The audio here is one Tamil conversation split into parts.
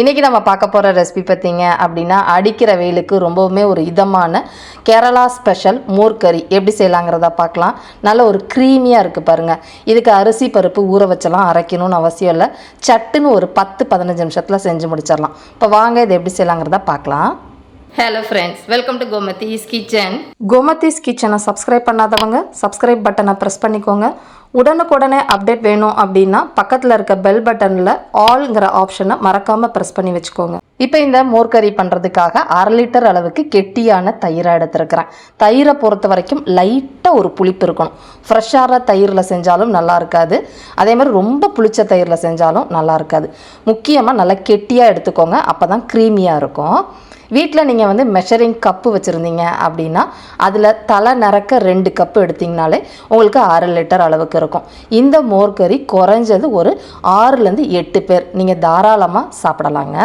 இன்றைக்கி நம்ம பார்க்க போகிற ரெசிபி பார்த்திங்க அப்படின்னா அடிக்கிற வெயிலுக்கு ரொம்பவுமே ஒரு இதமான கேரளா ஸ்பெஷல் மோர் கறி எப்படி செய்யலாங்கிறத பார்க்கலாம். நல்ல ஒரு க்ரீமியாக இருக்குது பாருங்கள். இதுக்கு அரிசி பருப்பு ஊற வச்சலாம் அரைக்கணும்னு அவசியம் இல்லை. சட்டுன்னு ஒரு 10-15 நிமிஷத்தில் செஞ்சு முடிச்சிடலாம். இப்போ வாங்க இது எப்படி செய்யலாங்கிறத பார்க்கலாம். Hello friends, welcome to Gomathi's kitchen. Gomathi's கிச்சனை சப்ஸ்கிரைப் பண்ணாதவங்க சப்ஸ்கிரைப் பட்டனை ப்ரெஸ் பண்ணிக்கோங்க. உடனுக்குடனே அப்டேட் வேணும் அப்படின்னா பக்கத்தில் இருக்க பெல் பட்டனில் ஆல்ங்கிற ஆப்ஷனை மறக்காமல் ப்ரெஸ் பண்ணி வச்சுக்கோங்க. இப்போ இந்த மோர்கறி பண்ணுறதுக்காக 1/2 லிட்டர் அளவுக்கு கெட்டியான தயிரை எடுத்துருக்கிறேன். தயிரை பொறுத்த வரைக்கும் லைட்டாக ஒரு புளிப்பு இருக்கணும். ஃப்ரெஷ்ஷான தயிரில் செஞ்சாலும் நல்லா இருக்காது, அதே மாதிரி ரொம்ப புளிச்ச தயிரில் செஞ்சாலும் நல்லா இருக்காது. முக்கியமாக நல்லா கெட்டியாக எடுத்துக்கோங்க, அப்போ தான் க்ரீமியாக இருக்கும். வீட்டில் நீங்கள் மெஷரிங் கப்பு வச்சுருந்தீங்க அப்படின்னா அதில் தலை நிறக்க 2 கப்பு எடுத்திங்கனாலே உங்களுக்கு 1/2 லிட்டர் அளவுக்கு இருக்கும். இந்த மோர்கறி குறைஞ்சது ஒரு 6-8 பேர் நீங்கள் தாராளமாக சாப்பிடலாங்க.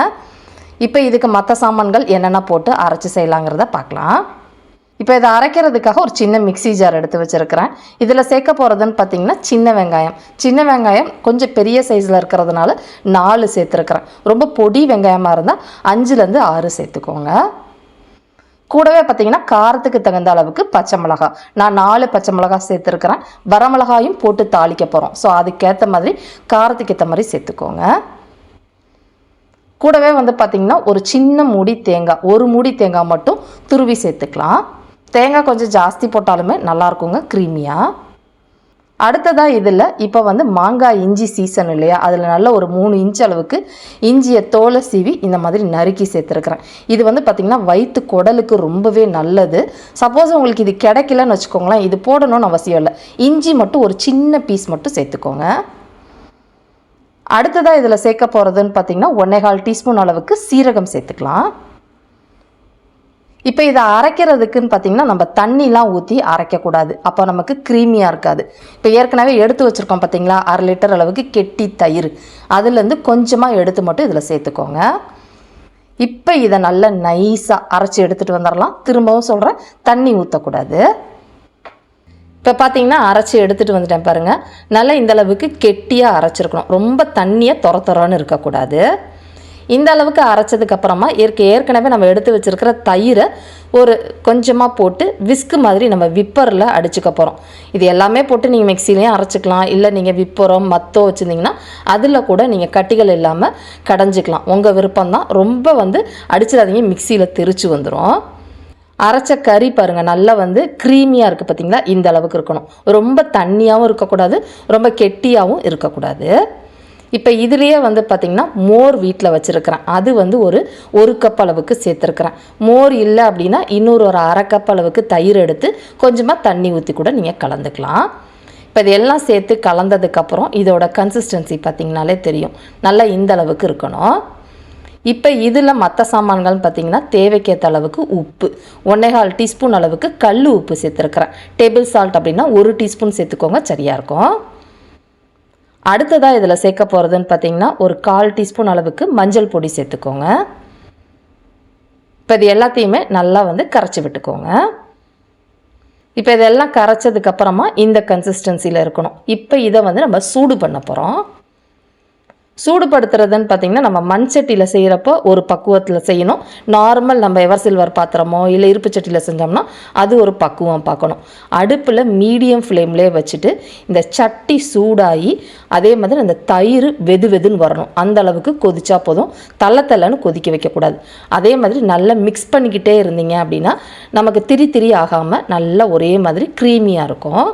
இப்போ இதுக்கு மற்ற சாமான்கள் என்னென்ன போட்டு அரைச்சி செய்யலாங்கிறத பார்க்கலாம். இப்போ இதை அரைக்கிறதுக்காக ஒரு சின்ன மிக்சி ஜார் எடுத்து வச்சுருக்கிறேன். இதில் சேர்க்க போகிறதுன்னு பார்த்திங்கன்னா சின்ன வெங்காயம் கொஞ்சம் பெரிய சைஸில் இருக்கிறதுனால 4 சேர்த்துருக்குறேன். ரொம்ப பொடி வெங்காயமாக இருந்தால் 5-6 சேர்த்துக்கோங்க. கூடவே பார்த்திங்கன்னா காரத்துக்கு தகுந்த அளவுக்கு பச்சை மிளகாய், நான் 4 பச்சை மிளகாய் சேர்த்துருக்குறேன். வரமிளகாயும் போட்டு தாளிக்க போகிறோம், ஸோ அதுக்கேற்ற மாதிரி காரத்துக்கு ஏற்ற மாதிரி சேர்த்துக்கோங்க. கூடவே பார்த்திங்கன்னா ஒரு சின்ன மூடி தேங்காய், ஒரு மூடி தேங்காய் மட்டும் துருவி சேர்த்துக்கலாம். தேங்காய் கொஞ்சம் ஜாஸ்தி போட்டாலுமே நல்லாயிருக்குங்க க்ரீமியாக. அடுத்ததாக இதில் இப்போ மாங்காய் இஞ்சி சீசன் இல்லையா, அதில் நல்ல ஒரு 3 இன்ச் அளவுக்கு இஞ்சியை தோலை சீவி இந்த மாதிரி நறுக்கி சேர்த்துருக்குறேன். இது பார்த்திங்கன்னா வயிற்று குடலுக்கு ரொம்பவே நல்லது. சப்போஸ் உங்களுக்கு இது கிடைக்கலன்னு வச்சுக்கோங்களேன், இது போடணும்னு அவசியம் இல்லை. இஞ்சி மட்டும் ஒரு சின்ன பீஸ் மட்டும் சேர்த்துக்கோங்க. அடுத்ததாக இதில் சேர்க்க போகிறதுன்னு பார்த்திங்கன்னா 1/4 டீஸ்பூன் அளவுக்கு சீரகம் சேர்த்துக்கலாம். இப்போ இதை அரைக்கிறதுக்குன்னு பார்த்திங்கன்னா நம்ம தண்ணிலாம் ஊற்றி அரைக்கக்கூடாது, அப்போ நமக்கு க்ரீமியாக இருக்காது. இப்போ ஏற்கனவே எடுத்து வச்சுருக்கோம் பார்த்திங்களா 1/2 லிட்டர் அளவுக்கு கெட்டி தயிர், அதுலேருந்து கொஞ்சமாக எடுத்து மட்டும் இதில் சேர்த்துக்கோங்க. இப்போ இதை நல்லா நைஸாக அரைச்சி எடுத்துகிட்டு வந்துடலாம். திரும்பவும் சொல்கிறேன், தண்ணி ஊற்றக்கூடாது. இப்போ பார்த்தீங்கன்னா அரைச்சி எடுத்துகிட்டு வந்துட்டேன் பாருங்கள். நல்லா இந்தளவுக்கு கெட்டியாக அரைச்சிருக்கணும், ரொம்ப தண்ணியாக தொரன்னு இருக்கக்கூடாது. இந்த அளவுக்கு அரைச்சதுக்கப்புறமா ஏற்கனவே நம்ம எடுத்து வச்சுருக்கிற தயிரை ஒரு கொஞ்சமாக போட்டு விஸ்கு மாதிரி நம்ம விப்பரில் அடிச்சுக்க போகிறோம். இது எல்லாமே போட்டு நீங்கள் மிக்சிலையும் அரைச்சிக்கலாம், இல்லை நீங்கள் விப்பரோ மத்தோ வச்சுருந்தீங்கன்னா அதில் கூட நீங்கள் கட்டிகள் இல்லாமல் கடைஞ்சிக்கலாம், உங்கள் விருப்பம்தான். ரொம்ப அடிச்சிடாதீங்க, மிக்சியில் தெரிச்சு வந்துடும். அரைச்ச கறி பாருங்கள் நல்லா க்ரீமியாக இருக்குது பார்த்திங்களா, இந்த அளவுக்கு இருக்கணும். ரொம்ப தண்ணியாகவும் இருக்கக்கூடாது, ரொம்ப கெட்டியாகவும் இருக்கக்கூடாது. இப்போ இதுலேயே பார்த்திங்கன்னா மோர் வீட்டில் வச்சுருக்கிறேன், அது ஒரு கப் அளவுக்கு சேர்த்துருக்குறேன். மோர் இல்லை அப்படின்னா இன்னொரு 1/2 கப் அளவுக்கு தயிர் எடுத்து கொஞ்சமாக தண்ணி ஊற்றி கூட நீங்கள் கலந்துக்கலாம். இப்போ இதெல்லாம் சேர்த்து கலந்ததுக்கப்புறம் இதோட கன்சிஸ்டன்சி பார்த்திங்கனாலே தெரியும், நல்லா இந்த அளவுக்கு இருக்கணும். இப்போ இதில் மற்ற சாமான்கள்னு பார்த்திங்கன்னா தேவைக்கேற்ற அளவுக்கு உப்பு, 1/4 டீஸ்பூன் அளவுக்கு கல் உப்பு சேர்த்துருக்குறேன். டேபிள் சால்ட் அப்படின்னா 1 டீஸ்பூன் சேர்த்துக்கோங்க, சரியாக இருக்கும். அடுத்ததாக இதில் சேர்க்க போகிறதுன்னு பார்த்திங்கன்னா ஒரு 1/4 டீஸ்பூன் அளவுக்கு மஞ்சள் பொடி சேர்த்துக்கோங்க. இப்போ இது எல்லாத்தையுமே நல்லா கரைச்சி விட்டுக்கோங்க. இப்போ இதெல்லாம் கரைச்சதுக்கப்புறமா இந்த கன்சிஸ்டன்சியில் இருக்கணும். இப்போ இதை நம்ம சூடு பண்ண போகிறோம். சூடுபடுத்துறதுன்னு பார்த்திங்கன்னா நம்ம மண் சட்டியில் செய்கிறப்போ ஒரு பக்குவத்தில் செய்யணும். நார்மல் நம்ம எவர் சில்வர் பாத்திரமோ இல்லை இருப்பு சட்டியில் செஞ்சோம்னா அது ஒரு பக்குவம் பார்க்கணும். அடுப்பில் மீடியம் ஃப்ளேம்லேயே வச்சுட்டு இந்த சட்டி சூடாகி அதே மாதிரி அந்த தயிர் வெதுன்னு வரணும், அந்த அளவுக்கு கொதிச்சா போதும். தள்ளன்னு கொதிக்க வைக்கக்கூடாது. அதே மாதிரி நல்லா மிக்ஸ் பண்ணிக்கிட்டே இருந்தீங்க அப்படின்னா நமக்கு திரி ஆகாமல் நல்லா ஒரே மாதிரி க்ரீமியாக இருக்கும்.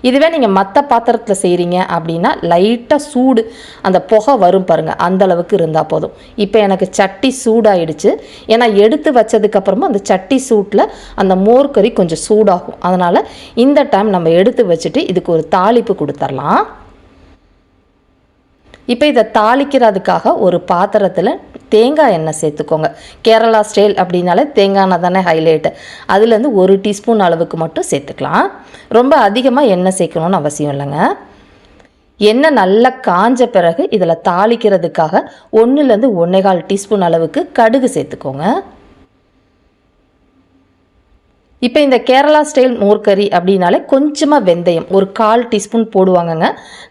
இதுவே நீங்கள் மற்ற பாத்திரத்தில் செய்கிறீங்க அப்படின்னா லைட்டாக சூடு அந்த புகை வரும் பாருங்கள், அந்த அளவுக்கு இருந்தால் போதும். இப்போ எனக்கு சட்டி சூடாயிடுச்சு, ஏன்னா எடுத்து வச்சதுக்கப்புறமா அந்த சட்டி சூட்டில் அந்த மோர்கறி கொஞ்சம் சூடாகும். அதனால் இந்த டைம் நம்ம எடுத்து வச்சுட்டு இதுக்கு ஒரு தாளிப்பு கொடுத்துடலாம். இப்போ இதை தாளிக்கிறதுக்காக ஒரு பாத்திரத்தில் தேங்காய் எண்ணெய் சேர்த்துக்கோங்க. கேரளா ஸ்டைல் அப்படின்னாலே தேங்காய் எண்ணெய் தானே ஹைலைட்டு. அதுலேருந்து 1 டீஸ்பூன் அளவுக்கு மட்டும் சேர்த்துக்கலாம். ரொம்ப அதிகமாக எண்ணெய் சேர்க்கணுன்னு அவசியம் இல்லைங்க. எண்ணெய் நல்லா காஞ்ச பிறகு இதில் தாளிக்கிறதுக்காக 1-1 1/4 டீஸ்பூன் அளவுக்கு கடுகு சேர்த்துக்கோங்க. இப்போ இந்த கேரளா ஸ்டைல் மோர் கறி அப்படின்னாலே கொஞ்சமாக வெந்தயம் ஒரு 1/4 டீஸ்பூன் போடுவாங்கங்க.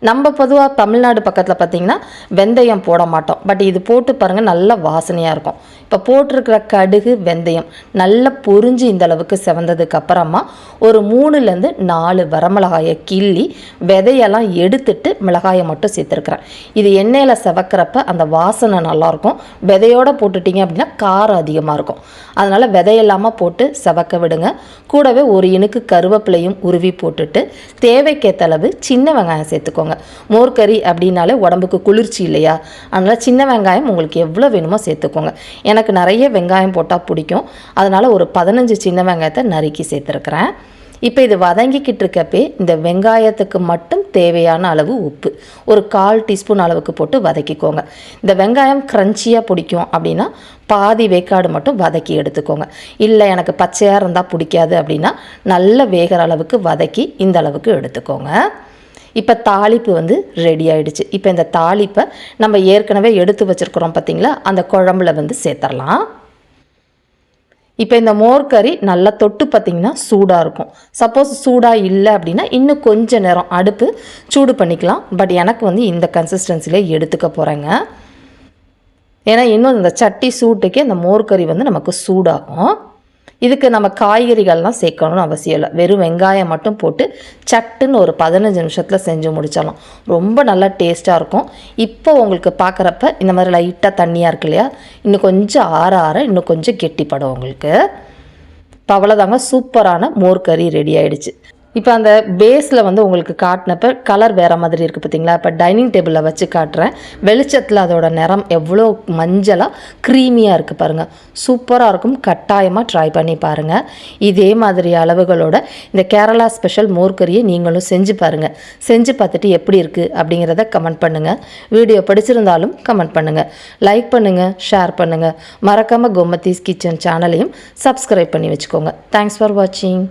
நம்ம பொதுவாக தமிழ்நாடு பக்கத்தில் பார்த்திங்கன்னா வெந்தயம் போட மாட்டோம். பட் இது போட்டு பாருங்கள், நல்ல வாசனையாக இருக்கும். இப்போ போட்டிருக்கிற கடுகு வெந்தயம் நல்லா பொரிஞ்சு இந்த அளவுக்கு செவந்ததுக்கு அப்புறமா ஒரு 3லேருந்து 4 வரமிளகாயை கிள்ளி விதையெல்லாம் எடுத்துட்டு மிளகாயை மட்டும் சேர்த்துருக்குறேன். இது எண்ணெயில் செவக்கிறப்ப அந்த வாசனை நல்லாயிருக்கும். விதையோடு போட்டுட்டிங்க அப்படின்னா காரம் அதிகமாக இருக்கும். அதனால் விதையெல்லாமல் போட்டு செவக்க விடுங்க. கூடவே ஒரு இனுக்கு கருவேப்பிலையும் உருவி போட்டுட்டு தேவைக்கேற்ற அளவு சின்ன வெங்காயம் சேர்த்துக்கோங்க. மோர்கறி அப்படின்னாலே உடம்புக்கு குளிர்ச்சி இல்லையா, அதனால் சின்ன வெங்காயம் உங்களுக்கு எவ்வளோ வேணுமோ சேர்த்துக்கோங்க. எனக்கு நிறைய வெங்காயம் போட்டால் பிடிக்கும், அதனால் ஒரு 15 சின்ன வெங்காயத்தை நறுக்கி சேர்த்துருக்குறேன். இப்போ இது வதங்கிக்கிட்டு இருக்கப்பே இந்த வெங்காயத்துக்கு மட்டும் தேவையான அளவு உப்பு ஒரு 1/4 டீஸ்பூன் அளவுக்கு போட்டு வதக்கிக்கோங்க. இந்த வெங்காயம் க்ரன்ச்சியாக பிடிக்கும் அப்படின்னா பாதி வேக்காடு மட்டும் வதக்கி எடுத்துக்கோங்க. இல்லை எனக்கு பச்சையாக இருந்தால் பிடிக்காது அப்படின்னா நல்ல வேகிற அளவுக்கு வதக்கி இந்த அளவுக்கு எடுத்துக்கோங்க. இப்போ தாளிப்பு ரெடி ஆகிடுச்சு. இப்போ இந்த தாளிப்பை நம்ம ஏற்கனவே எடுத்து வச்சுருக்குறோம் பார்த்திங்களா, அந்த குழம்புல சேர்த்துடலாம். இப்போ இந்த மோர் கறி நல்லா தொட்டு பார்த்திங்கன்னா சூடாக இருக்கும். சப்போஸ் சூடாக இல்லை அப்படின்னா இன்னும் கொஞ்சம் நேரம் அடுப்பு சூடு பண்ணிக்கலாம். பட் எனக்கு இந்த கன்சிஸ்டன்சியில் எடுத்துக்க போகிறேங்க. ஏன்னா இன்னும் இந்த சட்டி சூட்டுக்கே இந்த மோர் கறி நமக்கு சூடாகும். இதுக்கு நம்ம காய்கறிகள்லாம் சேர்க்கணும்னு அவசியம் இல்லை. வெறும் வெங்காயம் மட்டும் போட்டு சட்டுன்னு ஒரு 15 நிமிஷத்தில் செஞ்சு முடிச்சிடலாம். ரொம்ப நல்லா டேஸ்ட்டாக இருக்கும். இப்போ உங்களுக்கு பார்க்குறப்ப இந்த மாதிரி லைட்டாக தண்ணியாக இருக்கு இல்லையா, இன்னும் கொஞ்சம் ஆற இன்னும் கொஞ்சம் கெட்டிப்படும் உங்களுக்கு. இப்போ அவ்வளோதாங்க, சூப்பரான மோர் கறி ரெடி ஆகிடுச்சு. இப்போ அந்த பேஸில் உங்களுக்கு காட்டினப்போ கலர் வேறு மாதிரி இருக்குது பார்த்திங்களா. இப்போ டைனிங் டேபிளில் வச்சு காட்டுறேன். வெளிச்சத்தில் அதோட நிறம் எவ்வளோ மஞ்சளாக க்ரீமியாக இருக்குது பாருங்கள். சூப்பராக இருக்கும். கட்டாயமாக ட்ரை பண்ணி பாருங்கள். இதே மாதிரி அளவுகளோட இந்த கேரளா ஸ்பெஷல் மோர் கறியை நீங்களும் செஞ்சு பாருங்கள். செஞ்சு பார்த்துட்டு எப்படி இருக்குது அப்படிங்கிறத கமெண்ட் பண்ணுங்கள். வீடியோ பிடிச்சிருந்தாலும் கமெண்ட் பண்ணுங்கள். லைக் பண்ணுங்கள், ஷேர் பண்ணுங்கள். மறக்காமல் கோமதீஸ் கிச்சன் சேனலையும் சப்ஸ்கிரைப் பண்ணி வச்சுக்கோங்க. தேங்க்ஸ் ஃபார் வாட்சிங்.